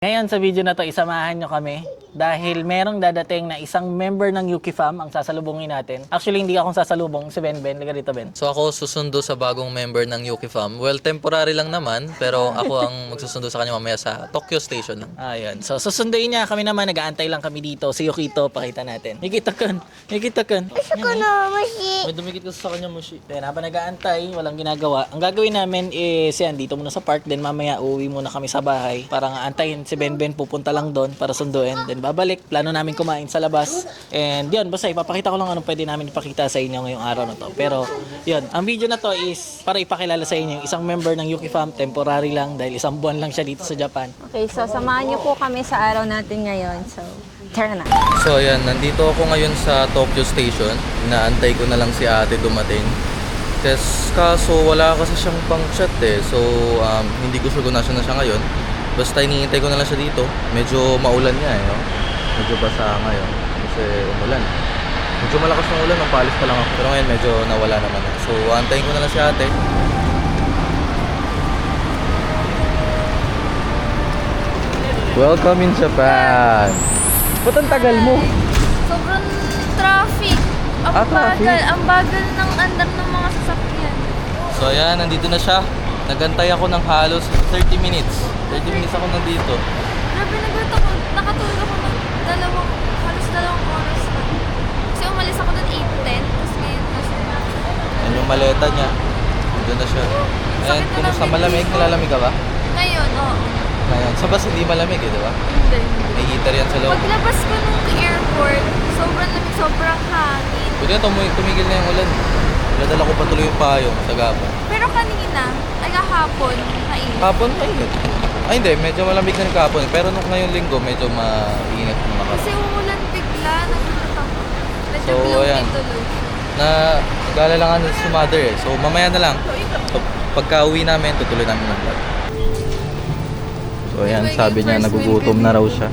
Ngayon sa video na to, isamahan nyo kami dahil merong dadating na isang member ng Yuki Fam ang sasalubungin natin. Actually, hindi akong sasalubong, si Ben. Liga dito, Ben. So ako susundo sa bagong member ng Yuki Fam. Well, temporary lang naman, pero ako ang magsusundo sa kanya mamaya sa Tokyo Station lang. Ayan. So, susunduin niya. Kami naman, nag-aantay lang kami dito. Si Yukito, pakita natin. Yukito kun. Yukito kun. May dumikit kasi sa kanya, Mushi. Then, habang nag-aantay, walang ginagawa. Ang gagawin namin is, yan, dito muna sa park. Then, mamaya, uuwi muna kami sa bahay. Para nga antayin si Ben pupunta lang doon para sunduin. Then, babalik. Plano namin kumain sa labas. And, yun, basta ipapakita ko lang anong pwede namin ipakita sa inyo ngayong araw na to. Pero, yun, ang video na to is para ipakilala sa inyo isang member ng Yuki Fam. Temporary lang dahil isang buwan lang siya dito sa Japan. Okay, so samahan niyo po kami sa araw natin ngayon. So, tara na. So ayan, nandito ako ngayon sa Tokyo Station. Inaantay ko na lang si ate dumating. Kaso wala kasi siyang pang chat eh. So hindi ko sure kung nasa na siya ngayon. Basta iniintay ko na lang siya dito. Medyo maulan niya eh. No? Medyo basa ngayon. Kasi umulan. Medyo malakas ng ulan. Magpaalis pa lang ako. Pero ngayon medyo nawala naman. So antayin ko na lang si ate. Welcome in Japan! Ba't ang tagal mo? Sobrang traffic. Ang traffic? Ang bagal ng andar ng mga sasakyan. So ayan, nandito na siya. Nagantay ako ng halos 30 minutes. 30 minutes ako nandito. Grabe, nakatulog ako ng halos dalawang oras na. Kasi umalis ako doon 8:10. Tapos ngayon kasi Yan yung maleta niya. Nandun na siya. Ayan, kumusta? Malamig? Nilalamig ka ba? ngayon, oo. Ngayon, sa bus hindi malamig eh, di ba? Hindi. May heater yan sa loob. Paglabas ko nung airport, sobrang lamig, sobrang hangin. Pwede na tumigil na yung ulan. Nadala ko pa tuloy yung payong sa gapa. Pero kanina, kahapon, mainit. Kapon, mainit. Ay hindi, medyo malamig na kapon. Pero nung ngayong linggo, medyo mainit na Kasi umulan bigla, nagulat ako. Medyo So, ayan. tuloy. Nag-aalalangan na si mother eh. So mamaya na lang. So, pagka uwi namin, tutuloy namin ng vlog. So ayan, sabi niya nagugutom na raw siya.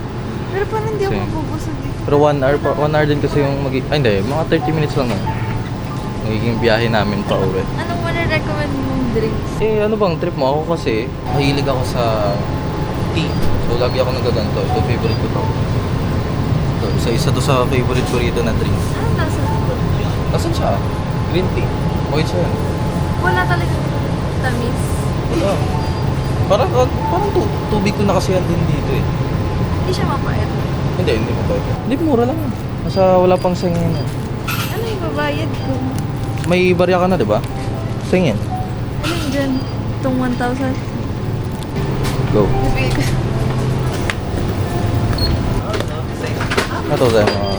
Pero parang hindi ako Kasi- mabubusog dito. Pero 1 hour din kasi yung hindi, mga 30 minutes lang yun. Magiging biyahe namin pa uwi. Anong recommend mong drinks? Eh, ano bang trip mo? Ako kasi, mahilig ako sa tea. So, lagi ako nagaganto. Ito, favorite ko to. Ito, isa to sa favorite ko rito na drink. Anong lasa? Nasaan siya? Green tea. Okay siya yan. Wala talaga tamis. Wala. Parang tubig ko na kasi yan din dito eh. Hindi siya mapait. Hindi mo pwede. Hindi, mura lang yan. Nasa wala pang singin yan. Ano yung babayad ko? May barya ka na, di ba? Singin. Ano yung dyan? Itong 1,000? Go. Bibigay ko. Ito tayo mga...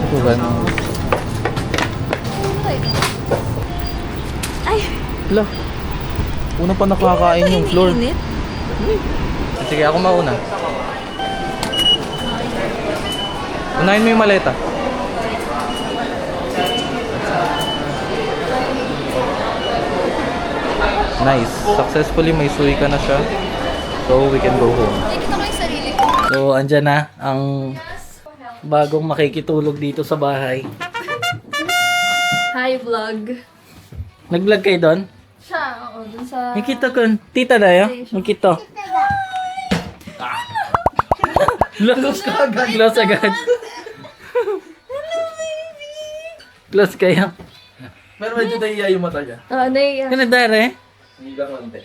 Ito tayo mga... Ay! Hala. Una pa nakakain yung floor. Init? Sige, ako mauna. Unahin mo yung maleta. Nice. Successfully may suwi ka na siya. So we can go home. Nakikita ko yung sarili ko. So, andyan na ang bagong makikitulog dito sa bahay. Hi, vlog. Nag-vlog kayo doon? Siya, oo, dun sa... Nakita ko. Tita dayo? Nakita. Close ka agad. Close agad. Close kayo. Pero medyo nahiya yung mata niya. Oo, naiya. Ano dare? Higa konti.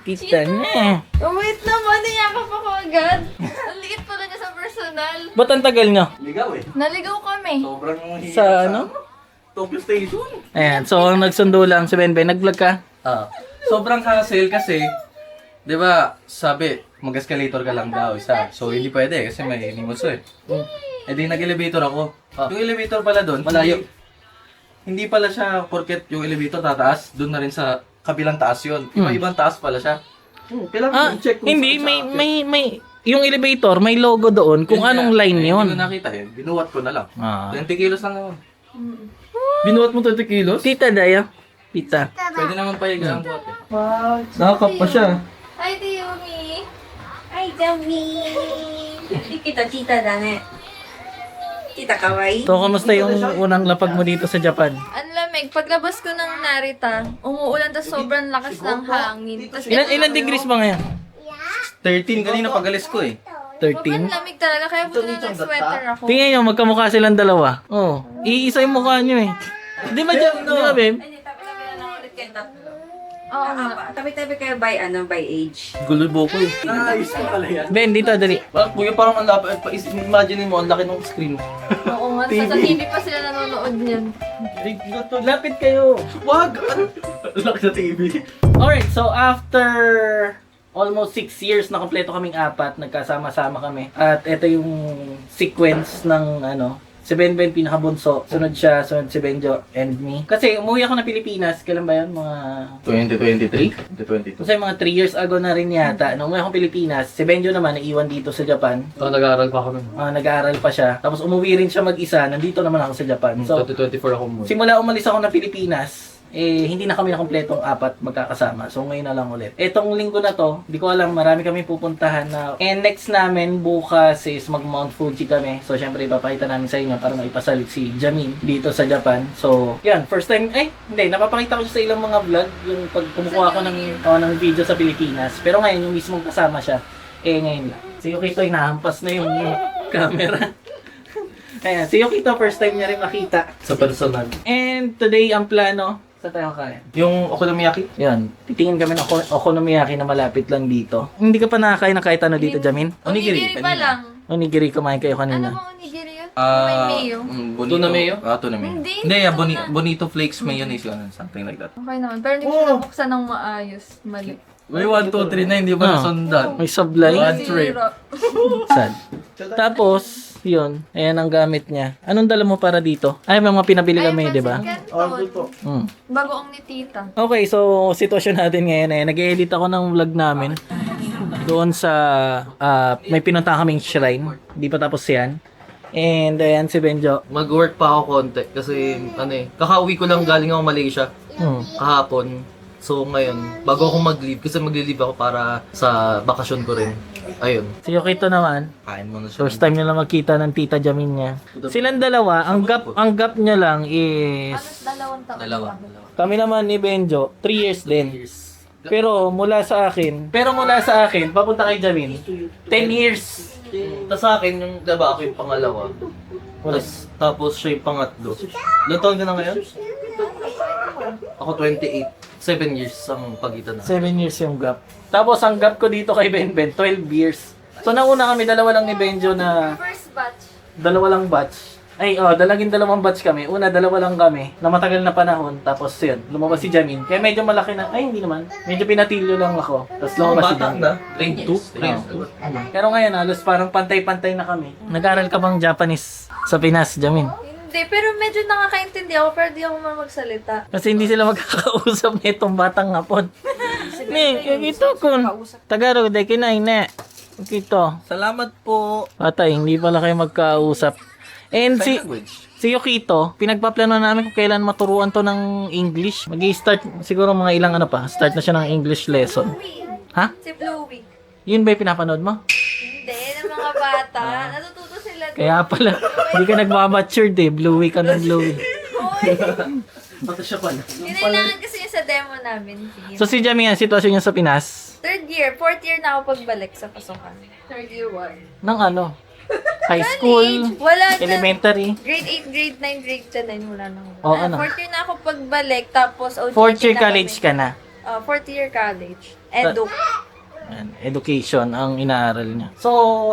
Kita niya. Oh, wait naman, niyakap ako agad. Ang liit pala niya sa personal. Ba't ang tagal nyo? Ligaw eh. Naligaw kami. Sobrang hiya Sa ano? Tokyo Station. Ayan, so ang nagsundo lang si Benben. Nag-vlog ka? Sobrang hassle kasi, di ba, sabi, mag-escalator ka lang daw isa. So, hindi pwede kasi may hinimuso eh. Eh di nag-elevator ako. Yung elevator pala doon, malayo. Hindi pala siya porket yung elevator tataas, doon na rin sa kabilang taas yun. Iba-ibang taas pala siya. Kailangan check kung Hindi, saan siya. may yung elevator, may logo doon kung Yun anong nga, line eh, yun. Hindi ko nakita eh. Binuwat ko na lang. 20 kilos lang naman. Binuhat mo 20 kilos? Tita dayo. Tita. Pwede naman pahiga ang buhat eh. Wow. Nakakap pa siya. Hi, Tiyumi. Hi, Dami. Kita tita da ne. Kita kawaii. So, kamusta yung unang lapag mo dito sa Japan? Ang lamig. Paglabas ko ng Narita, umuulan tas sobrang lakas ng hangin. Tas Ilan degrees ba ngayon? 13 kanina pag-alis ko eh. sobrang 13? lamig talaga, kaya buti na nag-sweater ako. Tingnan nyo, magkamukha silang dalawa. Oh, iisa yung mukha nyo eh. Di ba, di ba, babe? Oo nga. Tabi-tabi kayo by age. Gulo ko eh. Ben, dito, dali. Bakit kuya parang ang lapit, imagine mo, ang laki ng screen. Oo nga, sa TV pa sila nanonood niyan. Lapit kayo. Wag! Ang laki sa TV. Alright, so after almost 6 years na kompleto kaming apat, nagkasama-sama kami. At ito yung sequence ng si Benben pinakabunso, sunod siya, sunod si Benjo and me. Kasi umuwi ako na Pilipinas, kailan ba yun? Mga 2023? 2022. kasi mga 3 years ago na rin yata. Nung umuwi ako Pilipinas, si Benjo naman naiwan dito sa Japan. Nag-aaral pa ako nun. Nag-aaral pa siya. Tapos umuwi rin siya mag-isa, nandito naman ako sa Japan. So, 2024 ako mo. simula umalis ako na Pilipinas, hindi na kami na kompletong apat magkakasama. So ngayon na lang ulit. Etong linggo na to, di ko alam, marami kami pupuntahan na. And next namin bukas is mag Mount Fuji kami. So syempre ipapakita namin sa inyo para maipasalit si Jamin dito sa Japan. So yan, first time, hindi, napapakita ko siya sa ilang mga vlog, yung pag kumukuha ko ng video sa Pilipinas. Pero ngayon, yung mismong kasama siya, ngayon lang. Si Yukito, inahampas na yung camera. Ayan, si Yukito, first time niya rin makita. Sa personal. And today, ang plano, saan tayo kakain? Yung okonomiyaki? Yan, titingin kami ng okonomiyaki na malapit lang dito. Hindi ka pa nakakain ng kahit ano dito, Jamin? Onigiri pa lang. Onigiri, kumain kayo Ano kanina. bang onigiri yun? May mayo. Bonito. Tuna mayo? Tuna mayo. Hindi, Hindi, tuna. bonito flakes mayonnaise yun. Something like that. Okay naman, pero hindi ko siya nabuksan ng maayos. Mali. May 1, 2, 3 na, hindi ba nasundan? May sablay. One trip. Zero. Sad. Tapos, yun, ayan ang gamit niya. Anong dala mo para dito? Ay, may mga pinabili kami, di ba? Hmm. Bagoong ni tita. Okay, so sitwasyon natin ngayon nag-edit ako ng vlog namin doon sa may pinunta kaming shrine. Di pa tapos yan. And ayan si Benjo. Mag-work pa ako konti kasi kakauwi ko lang galing ako Malaysia kahapon. So ngayon, bago ako mag-leave, kasi mag-leave ako para sa bakasyon ko rin. Ayun. Si Yukito naman, Kain mo na siya. first time nila magkita ng tita Jamin niya. Silang dalawa, ang gap niya lang is Halos dalawang taon. Dalawa. kami naman ni Benjo, 3 years din. Pero mula sa akin, papunta kay Jamin, 10 years. Tapos sa akin, yung diba ako yung pangalawa. Tapos siya yung pangatlo. Ilang taon ka na ngayon? Ako 28. 7 years ang pagitan na. 7 years yung gap. Tapos ang gap ko dito kay Benben, 12 years. So nauna kami, dalawa lang ni Benjo na, First batch. dalawa lang batch. Dalawang batch kami. Una, dalawa lang kami na matagal na panahon. Tapos yun, lumabas si Jamin. Kaya medyo malaki na, hindi naman. Medyo pinatilyo lang ako. Tapos lumabas si Bata Jamin. na? Grade 2? Grade 2. Pero ngayon, halos parang pantay-pantay na kami. Nag-aral ka bang Japanese sa Pinas, Jamin? Hindi, pero medyo nakakaintindi ako, pero di ako magsalita. Kasi hindi sila magkakausap na itong batang hapon. Ni, ito kun. Tagalog, de kinay ne. Ito. Salamat po. Patay, hindi pala kayo magkausap. And Sign language. si Yukito, pinagpaplano namin kung kailan maturuan to ng English. Mag-i-start siguro mga ilang start na siya ng English lesson. Ha? Si Bluey. Yun ba yung pinapanood mo? Hindi, ng mga bata. Natututo sila doon. Kaya pala, hindi ka nagmamatured Bluey ka ng Bluey. Bata siya pala. Kailangan kasi yun sa demo namin. Sige. So si Jamie, ang sitwasyon niya sa Pinas, Third year, fourth year na ako pagbalik sa pasukan. Third year 1. ng high school, Wala na. elementary, Grade 8, grade 9, grade 10, wala na. Oh, ano? Fourth year na ako pagbalik, tapos OJT fourth year na college kami. ka na. Fourth year college. Edu. Yan, education ang inaaral niya. So,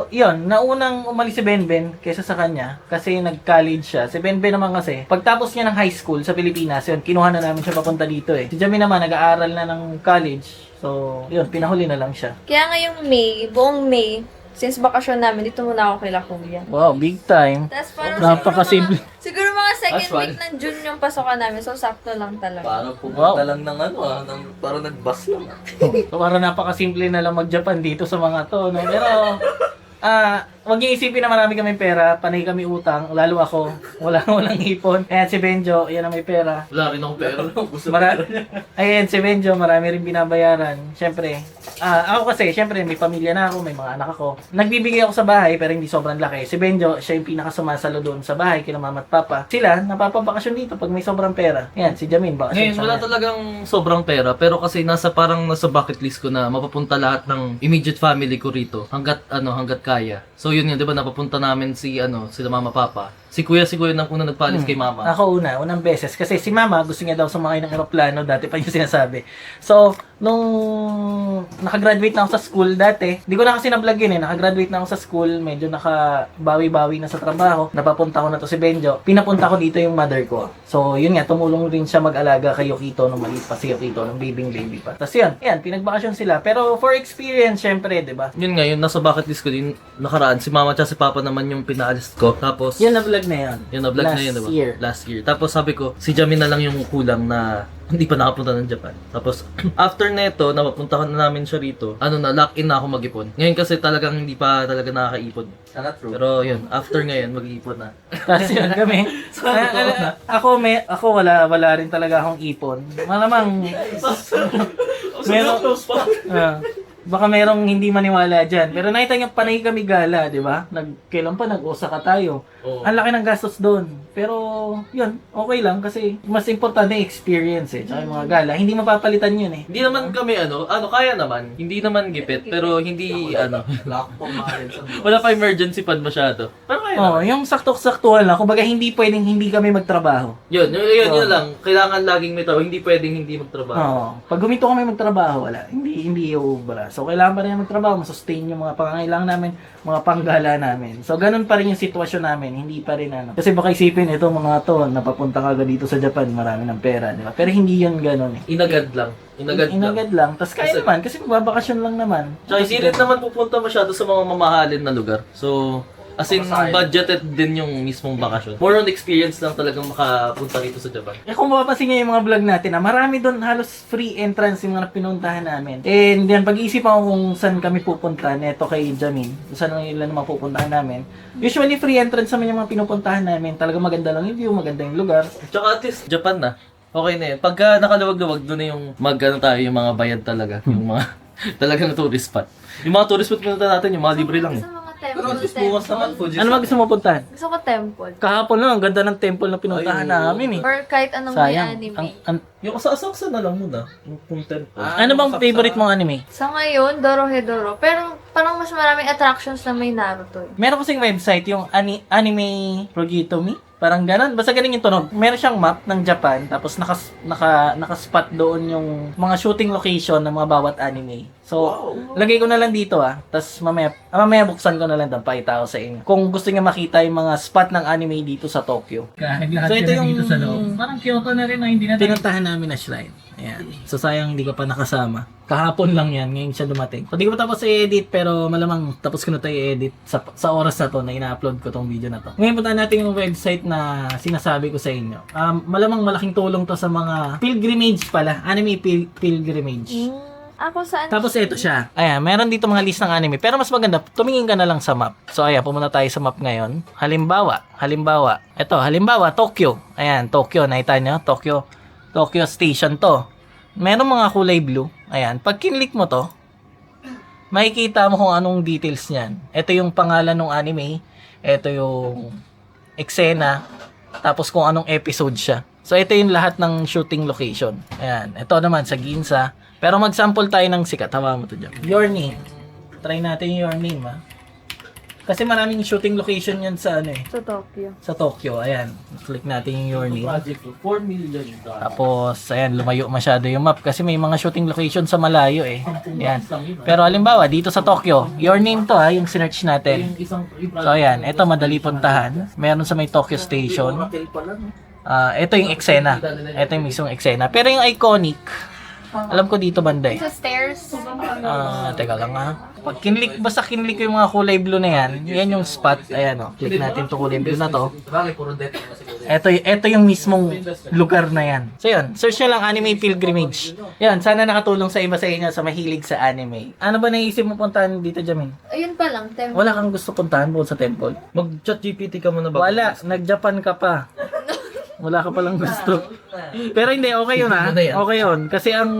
yun, naunang umalis si Benben kaysa sa kanya kasi nag-college siya. Si Benben naman kasi, pagtapos niya ng high school sa Pilipinas, yun, kinuha na namin siya papunta dito Si Jamie naman, nag-aaral na ng college. So, yun, pinahuli na lang siya. Kaya ngayong May, buong May, since bakasyon namin, dito muna ako kila Kuya. Wow, big time. Tapos parang Napakasimple. siguro mga second That's fun. week ng June yung pasokan namin, so sakto lang talaga. Parang pumunta Wow. lang ng parang nag-bus lang. So, parang napakasimple na lang mag-Japan dito sa mga to, no? Pero, Huwag niyo isipin na marami kami pera, panay kami utang, lalo ako, walang ipon. Ayan si Benjo, yan ang may pera. Wala rin akong pera. Ayan si Benjo, marami rin binabayaran. Siyempre, ako kasi, siyempre may pamilya na ako, may mga anak ako. Nagbibigay ako sa bahay pero hindi sobrang laki. Si Benjo, siya yung pinakasumasalo doon sa bahay kina mama at papa. Sila, napapabakasyon dito pag may sobrang pera. Ayan, si Jamin, bakasyon Ngayon, siya. wala talagang sobrang pera. Pero kasi nasa bucket list ko na mapapunta lahat ng immediate family ko rito. Hanggat kaya. So yun yun, di ba napapunta namin sila mama papa. Si kuya nang una nagpalis kay mama. Ako unang beses. Kasi si mama, gusto niya daw sumakay ng aeroplano, dati pa yung sinasabi. So, nung nakagraduate na ako sa school dati, di ko na kasi na-vlog yun nakagraduate na ako sa school, medyo nakabawi-bawi na sa trabaho, napapunta ko na to si Benjo, pinapunta ko dito yung mother ko. So, yun nga, tumulong rin siya mag-alaga kay Yukito nung maliit pa si Yukito, nung baby pa. Tapos yun, pinagbakasyon sila. Pero for experience, syempre, di ba? Yun nga, yun nasa bucket list ko din nakaraan. Si mama at si papa naman yung pinaalis ko. Tapos, Yun na-vlog na yun. yun na vlog na yun, diba? Last year. Tapos sabi ko, si Jamin na lang yung kulang na hindi pa nakapunta ng Japan. Tapos, after neto, napapunta na namin siya rito, lock in na ako mag-ipon. Ngayon kasi talagang hindi pa talaga nakakaipon. Pero yun, after ngayon, mag-iipon na. Tapos yun kami. Ako wala rin talaga akong ipon. Malamang baka merong hindi maniwala dyan. Pero nakita niyo, panay kami gala, di ba? Kailan pa nag-Osaka tayo. Ang laki ng gastos doon. Pero, yun, okay lang kasi mas importante yung experience tsaka yung mga gala. Hindi mapapalitan yun Hindi naman kami kaya naman. Hindi naman gipit, pero hindi wala pa emergency fund masyado. Pero kaya naman. Yung sakto-saktuhan lang. Kumbaga, hindi pwedeng hindi kami magtrabaho. Yun lang. Kailangan laging may trabaho. Hindi pwedeng hindi magtrabaho. Pag guminto kami magtrabaho, wala. Hindi uubra. So, kailangan pa rin magtrabaho, masustain yung mga pangangailangan namin, mga panggala namin. So, ganun pa rin yung sitwasyon namin. Hindi pa rin Kasi baka isipin, ito mga to, napapunta ka dito sa Japan, marami ng pera, di ba? Pero hindi yun ganun Inagad lang. Inagad lang. Tapos kaya naman, kasi magbabakasyon lang naman. Tsaka hindi rin naman pupunta masyado sa mga mamahalin na lugar. So, as in, budgeted din yung mismong bakasyon. More on experience lang talagang makapunta rito sa Japan. Kung mapapansin niyo yung mga vlog natin, marami doon halos free entrance yung mga pinuntahan namin. And yan, pag-iisipan ko kung saan kami pupunta, neto kay Jamin, kung saan ilan naman pupuntahan namin. Usually free entrance naman yung mga pinupuntahan namin. Talaga maganda lang yung view, maganda yung lugar. Tsaka at least, Japan na. Okay na yun. Pagka nakaluwag-luwag, doon na yung tayo, yung mga bayad talaga. Yung mga talagang tourist spot. Yung mga tourist spot pinunta natin, yung mga libre lang Sa mga temple. bukas naman, Fuji. Ano ba gusto mo puntahan? Gusto ko temple. Kahapon lang, ang ganda ng temple na pinuntahan namin Or kahit anong may Sayang. anime. Yung sa na lang muna. Yung temple. Ano bang favorite mong anime? Sa ngayon, Dorohedoro. Pero parang mas maraming attractions na may Naruto. Meron kasing website, yung Anime Projitomi. Parang ganun. Basta ganun yung tunog. Meron siyang map ng Japan, tapos naka-spot doon yung mga shooting location ng mga bawat anime. So, lagay ko na lang dito tapos mamaya buksan ko na lang doon, pakita ko sa inyo. Kung gusto niyo makita yung mga spot ng anime dito sa Tokyo. So, ito yung dito sa loob. Parang Kyoto na rin na hindi na pinuntahan namin na shrine. Ayan. So, sayang hindi ka pa nakasama. Kahapon lang yan, ngayon siya dumating. So, di ko pa tapos i-edit, pero malamang tapos ko na ito i-edit sa oras na to na ina-upload ko tong video na to. Ngayon punta natin yung website na sinasabi ko sa inyo. Malamang malaking tulong to sa mga pilgrimage pala. Anime pilgrimage. Ako saan? Tapos ito siya. Ayan, meron dito mga list ng anime. Pero mas maganda, tumingin ka na lang sa map. So ayan, pumunta tayo sa map ngayon. Halimbawa. Ito, Tokyo. Ayan, Tokyo. Nakita nyo? Tokyo Station to. Meron mga kulay blue. Ayan, pag kinlik mo to, makikita mo kung anong details niyan. Ito yung pangalan ng anime. Ito yung eksena. Tapos kung anong episode siya. So ito yung lahat ng shooting location. Ayan, ito naman sa Ginza. Pero mag-sample tayo ng sikat. Hawa mo to dyan. Your name. Try natin yung your name Kasi maraming shooting location yan sa Sa Tokyo. Sa Tokyo. Ayan. Click natin yung your name. Project ko, 4 million. Tapos, ayan, lumayo masyado yung map kasi may mga shooting location sa malayo Ayan. Pero halimbawa, dito sa Tokyo, your name to yung sinearch natin. So, ayan, ito madali puntahan. Meron sa may Tokyo Station. Ito yung eksena. Ito yung mismong eksena. Pero yung iconic, alam ko dito banda Sa stairs. Teka lang Pag basta kinlik ko yung mga kulay blue na yan yung spot. Ayan click natin to kulay blue na to. Bagay, puro death na siguro. Ito yung mismong lugar na yan. So yun, search nyo lang Anime Pilgrimage. Yan, sana nakatulong sa iba sa inyo sa mahilig sa anime. Ano ba naisip mo puntahan dito, Jamin? Ayun pa lang, temple. Wala kang gusto puntahan bukod sa temple? Mag-chat GPT ka muna ba? Wala, nag-Japan ka pa. Wala ka palang gusto. Pero hindi, okay yun ha. Ano yan? Okay yun. Kasi ang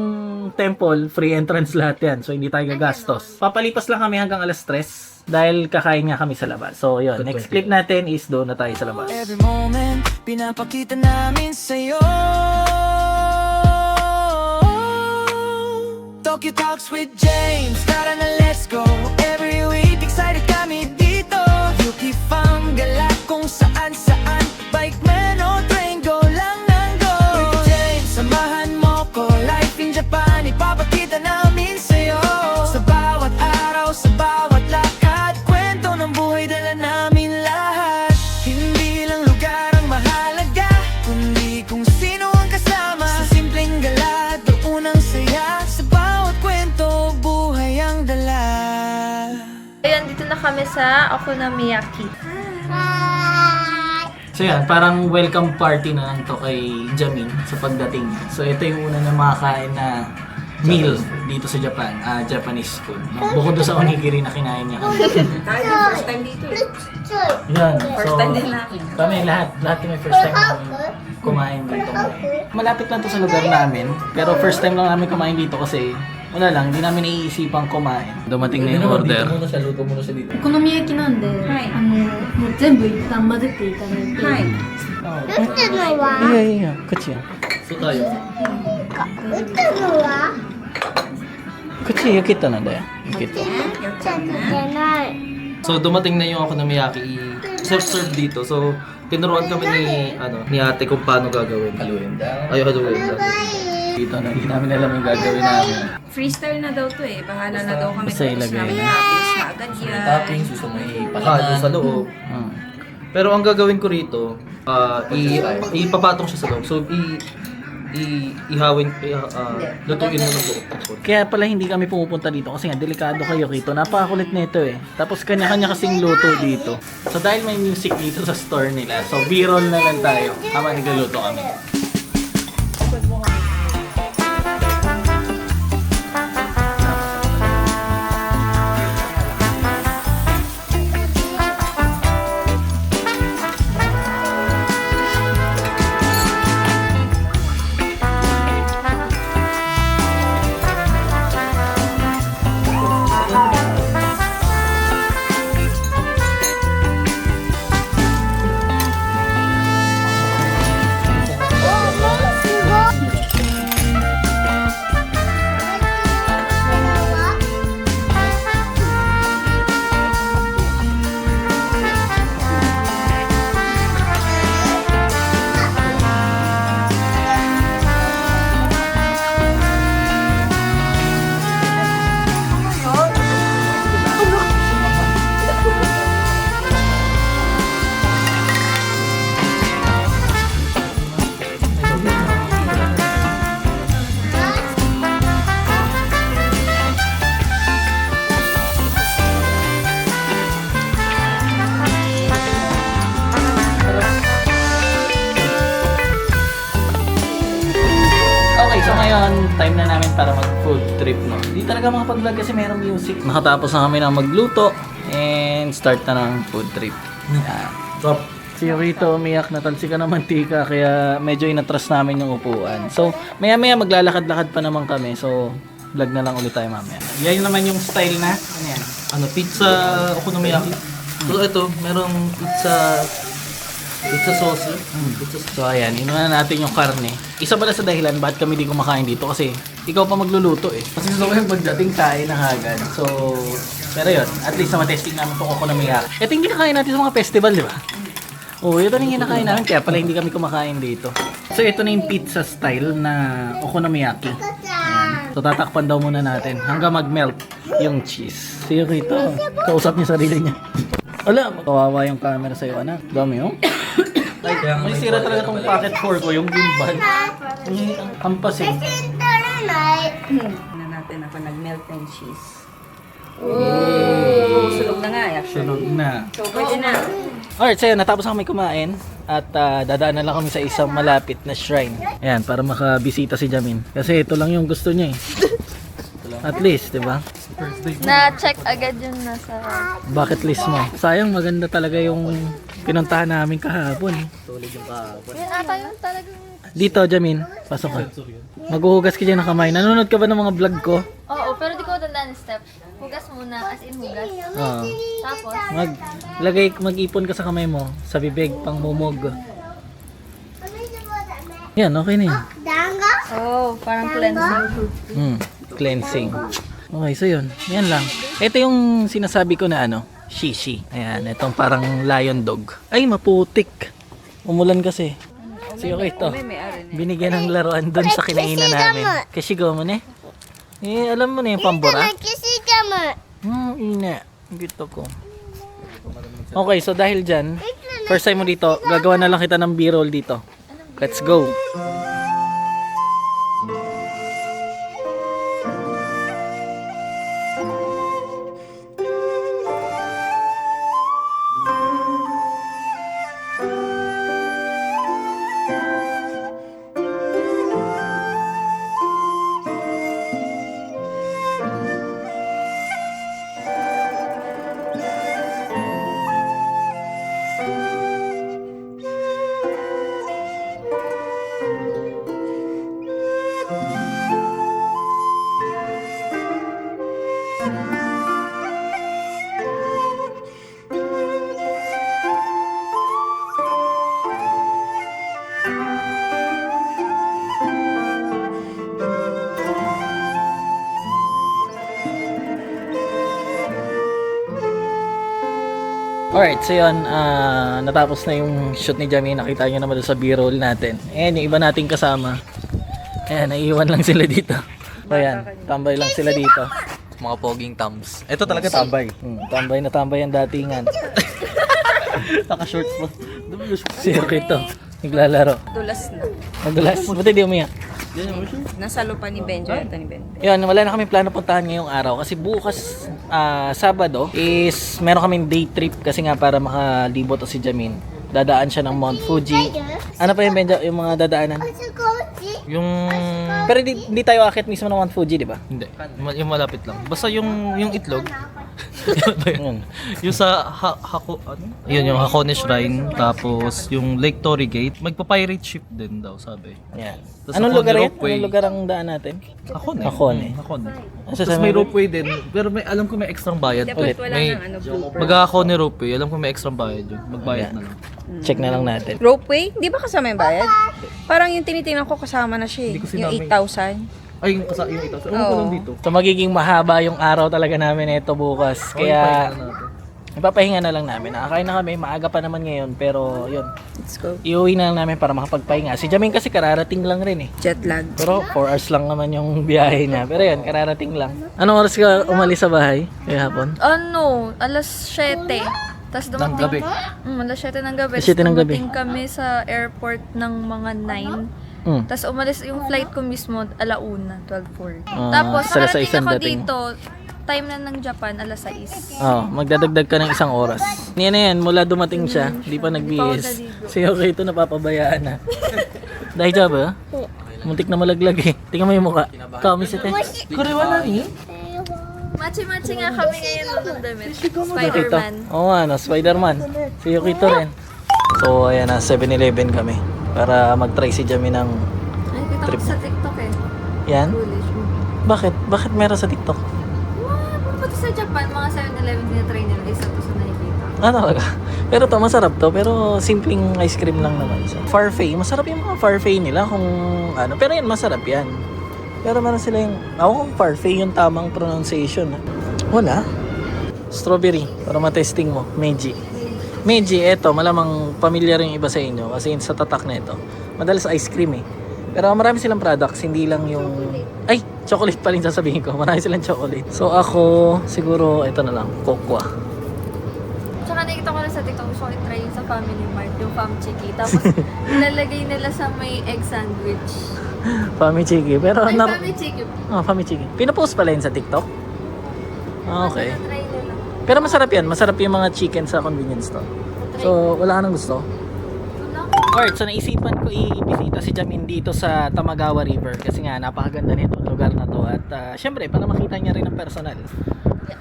temple, free entrance lahat yan. So hindi tayo gagastos. Papalipas lang kami hanggang alas 3 dahil kakain nga kami sa labas. So yun, next clip natin is doon na tayo sa labas. Every moment, pinapakita namin sa'yo. Tokyo Talks with James, tara na let's go. Every week, excited kami dito. Yuki Fam, galak kung saan saan. Bike man o train, go lang ng go. With James, samahan mo ko. Life in Japan, ipapakita namin sa'yo. Sa bawat araw, sa bawat lakad, kwento ng buhay, dala namin lahat. Hindi lang lugar ang mahalaga, kundi kung sino ang kasama. Sa simpleng gala, doon ang saya. Sa bawat kwento, buhay ang dala. Ayun, dito na kami sa Okonomiyaki. So yan, parang welcome party na lang to kay Jamin sa pagdating niya. So ito yung una na makakain na meal dito sa Japan, Japanese food. Bukod doon sa onigiri na kinain niya. Tayo, first time dito eh. Yan, First so time din namin. kami lahat kami first time kumain dito. Malapit lang to sa lugar namin, pero first time lang namin kumain dito kasi wala lang, hindi namin naiisipang kumain. Dumating na yung order. Dito muna siya, luto muna siya dito. お好み焼きなんで、はいもう全部一旦混ぜていただいて、はい。 Iya, kecil. So tayo. Kecil kita na daya. Kita. So dumating na yung okonomiyaki, self-serve dito. So tinuruan kami ni ate kung paano gagawin. Haluin daw. Ay, haluin. Dito na, hindi namin alam yung gagawin namin. Freestyle na daw to eh. Bahala na daw kami. Basta Tapos ilagay namin na. toppings na agad yan. Toppings, gusto mo Halo ipalaman. sa loob. Pero ang gagawin ko rito, ipapatong siya sa loob. So ihawin, lutuin mo ng buo. Kaya pala hindi kami pumupunta dito kasi nga delikado kayo Kito. Napakakulit nito eh. Tapos kanya-kanya kasing luto dito. So dahil may music dito sa store nila, so B-roll na lang tayo habang nagluluto kami. Okay, so ngayon, time na namin para mag-food trip, no? Hindi talaga makapag-vlog kasi mayroong music. Nakatapos na kami ng magluto and start na ng food trip. Yan. Top. Si Rito, umiyak na talsika ng mantika kaya medyo inatras namin yung upuan. So, maya-maya maglalakad-lakad pa naman kami. So, vlog na lang ulit tayo mamaya. Yan naman yung style na. Ano yan? Pizza okonomiyaki. So ito, merong pizza sauce. So ayan, inunan natin yung karne. Isa pala sa dahilan bakit kami di kumakain dito kasi ikaw pa magluluto eh. Kasi gusto ko yung pagdating tayo na agad. So, pero yun, at least na matesting namin itong okonomiyaki. Ito yung kinakain natin sa mga festival, di ba? Oo, ito na yung kinakain namin kaya pala hindi kami kumakain dito. So ito na yung pizza style na okonomiyaki. Ayan. So tatakpan daw muna natin hanggang mag-melt yung cheese. See you Rito. Kausap niya sarili niya. Wala, kawawa yung camera sa'yo anak. Dami oh. May sira talaga tong pocket fork ko, yung gimbal. Ang hampas eh. Ano natin ako nag-melt ng cheese. Oh, sunog na nga actually. Sunog na. So, pwede na. Alright, so yun, natapos na kami kumain at dadaan na lang kami sa isang malapit na shrine. Ayan, para makabisita si Jamin. Kasi ito lang yung gusto niya eh. At least, di ba? Na-check agad yung nasa... Bucket list mo. Sayang, maganda talaga yung pinuntahan namin kahapon. Yun ata yung talagang... Dito, Jamin, pasok ka. Maghuhugas ka dyan ng kamay. Nanonood ka ba ng mga vlog ko? Oo, pero di ko tandaan yung step. Hugas muna, as in hugas. Oo. Tapos, Mag-ipon ka sa kamay mo, sa bibig, pang mumog. Yan, okay na yun. parang cleansing. Cleansing. Okay, so yun. Yan lang. Ito yung sinasabi ko na shishi. Ayan, itong parang lion dog. Ay, maputik. Umulan kasi. So okay ito. Binigyan ng laruan doon sa kinainan namin. Kashigo mo ne? Eh, alam mo na yung pambura? Ina. Gito ko. Okay, so dahil dyan, first time mo dito, gagawa na lang kita ng B-roll dito. Let's go. Alright, so yun, natapos na yung shoot ni Jamie. Nakita nyo naman doon sa B-roll natin. Ayan, yung iba nating kasama. Ayan, naiiwan lang sila dito. So ayan, tambay lang sila dito. Mga poging thumbs. Ito talaga tambay. Tambay na tambay ang datingan. Naka-shorts mo. Siya ito, naglalaro. Dulas na. Madulas, buti di umiyak. Nasa lupa ni Benjo. Ito ni Benjo. Yun, wala na kami plano puntahan ngayong araw kasi bukas Sabado is meron kaming day trip kasi nga para makalibot si Jamin. Dadaan siya ng Mount Fuji. Ano pa yung Benjo, yung mga dadaanan? Yung... Pero hindi tayo akit mismo ng Mount Fuji, di ba? Hindi. Yung malapit lang. Basta yung itlog. Yun. Yung sa Yun, yung Hakone Shrine. Tapos yung Lake Torrygate. Magpa-pirate ship din daw, sabi. Yan. Tas Anong Hakone lugar yan? Ropeway. Anong lugar ang daan natin? Hakone. Hakone. Hakone. Ano Tapos may ropeway din. Pero alam ko may extrang bayad. Ulit. Wala May nang blooper. mag-Hakone Ropeway. Alam ko may extrang bayad yun. Magbayad na lang. Check na lang natin. Ropeway? Di ba kasama yung bayad? Parang yung tinitingnan ko kasama na siya eh. Hindi ko Yung sinama 8,000. Ay, yung ito. Ano ko lang dito? So magiging mahaba yung araw talaga namin ito bukas. Kaya ipapahinga na lang namin. Nakakain na kami, maaga pa naman ngayon. Pero yun, Let's go. iuwi na lang namin para makapagpahinga. Si Jamin kasi kararating lang rin eh. Jet lag. Pero 4 hours lang naman yung biyahe niya. Pero yun, kararating lang. Anong oras ka umalis sa bahay? Kaya hapon? Alas 7. Tapos dumating... gabi. Alas 7 ng gabi. Alas 7 ng gabi. Dumating kami sa airport ng mga 9. Tapos umalis yung flight ko mismo, 12:40. Tapos sa alas 6 nakarating ang ako dating. dito, time na ng Japan, alas 6. Magdadagdag ka ng 1 oras. Yan na yan, mula dumating siya, hindi pa nagbihis. Si okay ito napapabayaan na. Dahil job ba? Muntik na malaglag eh. Tingnan mo yung mukha. Kami si Te. Kuriwa na eh. Machi-machi nga kami ngayon ng damit. Ito. Spider-Man. Oo nga, Spider-Man. Si Yukito rin. So, ayan na, 7-Eleven kami. Para mag-try si Jamie ng... Ay, kita ko sa TikTok eh. Yan? Foolish. Bakit? Bakit meron sa TikTok? Pati sa Japan, mga 7-Eleven tinatry nila. Isa to sa nakikita. Talaga. Pero to, masarap to. Pero simpleng ice cream lang naman. So, Parfait. Masarap yung mga parfait nila kung ano. Pero yan, masarap yan. Pero meron sila yung... Ako kung parfait yung tamang pronunciation. Wala. Strawberry. Para matesting mo. Meiji, eto, malamang familiar yung iba sa inyo kasi sa tatak na ito. Madalas ice cream eh. Pero marami silang products, hindi lang yung... Ay, chocolate pa rin sasabihin ko. Marami silang chocolate. So ako, siguro, ito na lang, Cocoa. Tsaka nakikita ko na sa TikTok, gusto ko i-try yung sa Family Mart, yung Fam Chiki. Tapos, nilalagay nila sa may egg sandwich. Fami Chiki. Pero, Ay, Fami Chiki. Fami Chiki. Pinapost pala yun sa TikTok? Okay. Try nila. Pero masarap yan. Masarap yung mga chicken sa convenience store. So, wala ka nang gusto? Wala. Alright, so naisipan ko i-bisita si Jamin dito sa Tamagawa River kasi nga napakaganda nito lugar na to at syempre para makita niya rin ng personal.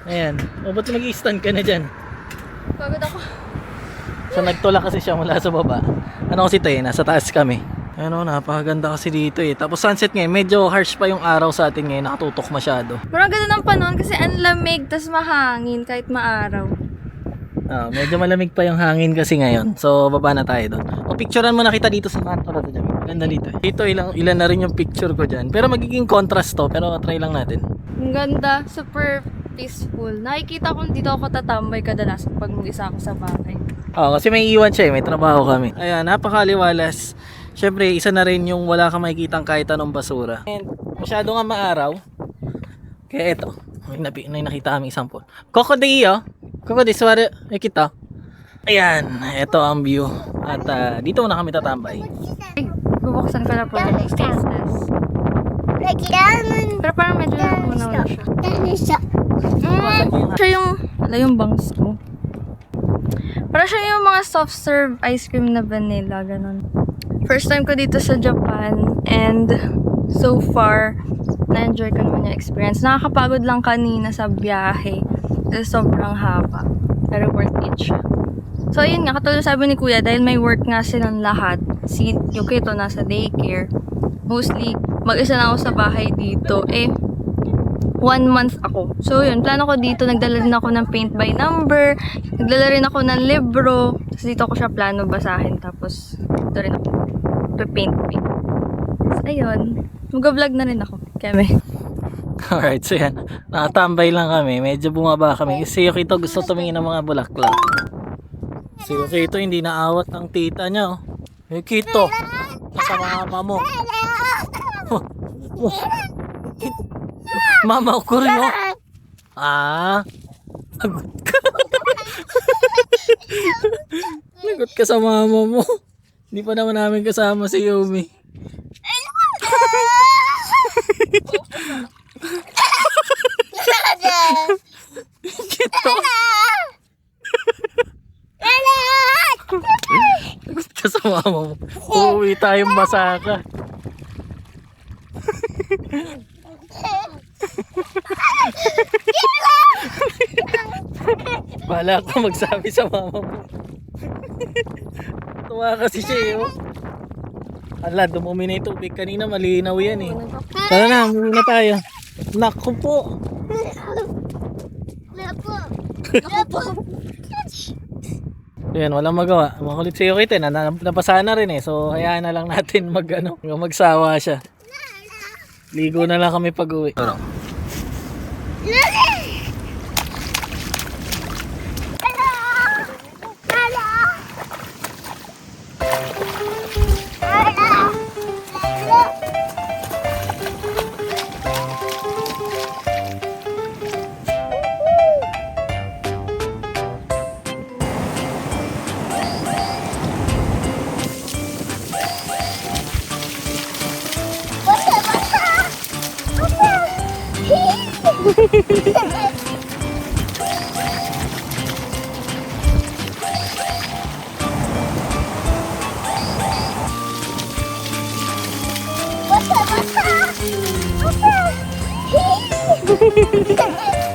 Ayan. O ba't nag-i-stand ka na dyan? Pagod ako. So nagtula kasi siya mula sa baba. Ano kasi ito nasa taas kami. Ano, napakaganda kasi dito Tapos sunset ngayon, medyo harsh pa yung araw sa atin ngayon, nakatutok masyado. Parang ganda ng panahon kasi ang lamig, tas mahangin kahit maaraw. Medyo malamig pa yung hangin kasi ngayon. So baba na tayo doon. O picturean mo na kita dito sa kanto na to, Jamin. Ganda dito. Dito ilan na rin yung picture ko dyan. Pero magiging contrast to, pero try lang natin. Ang ganda, super peaceful. Nakikita ko dito ako tatambay kadalasan pag mag-isa ako sa bahay. Kasi may iwan siya may trabaho kami. Ayan, napakaliwalas. Siyempre, isa na rin yung wala kang makikitang kahit anong basura. And masyado nga maaraw. Kaya eto, may nakita kami isang pool. Kokodeo! Kokodeo, swari, kita. Ayan, eto ang view. At dito na kami tatambay. Ay, bubuksan ko na po yung stainless. Pero parang medyo nakunaw na siya. Siya yung bangs ko. Parang siya yung mga soft serve ice cream na vanilla, ganun. First time ko dito sa Japan and so far, na-enjoy ko naman yung experience. Nakakapagod lang kanina sa biyahe kasi sobrang haba. Pero worth it siya. So yun nga, katulad sabi ni Kuya, dahil may work nga silang lahat, si Yukito nasa daycare, mostly mag-isa na ako sa bahay dito. 1 month ako. So yun, plano ko dito, nagdala rin ako ng paint by number, nagdala rin ako ng libro, tapos dito ko siya plano basahin, tapos dito rin ako paint. So ayun, mag-vlog na rin ako. Keme. Alright, so yan. Nakatambay lang kami. Medyo bumaba kami. Si Yukito gusto tumingin ng mga bulaklak. Si Yukito hindi naawat ang tita niya. Yukito, nasa mama mo. Mama ko rin Lagot ka. Lagot ka sa mama mo. Hindi pa naman namin kasama si Yumi. Yukito. Lagot ka sa mama mo. Uuwi tayong masaka. Wala ka magsabi sa mama mo. Tuwa kasi siya Ala, dumumi na yung tubig. Kanina malinaw yan Tara na, muli na tayo. Naku po. Yan, walang magawa. Makulit si Yukito napasa na rin So, hayaan na lang natin magsawa siya. Ligo na lang kami pag uwi. Basta!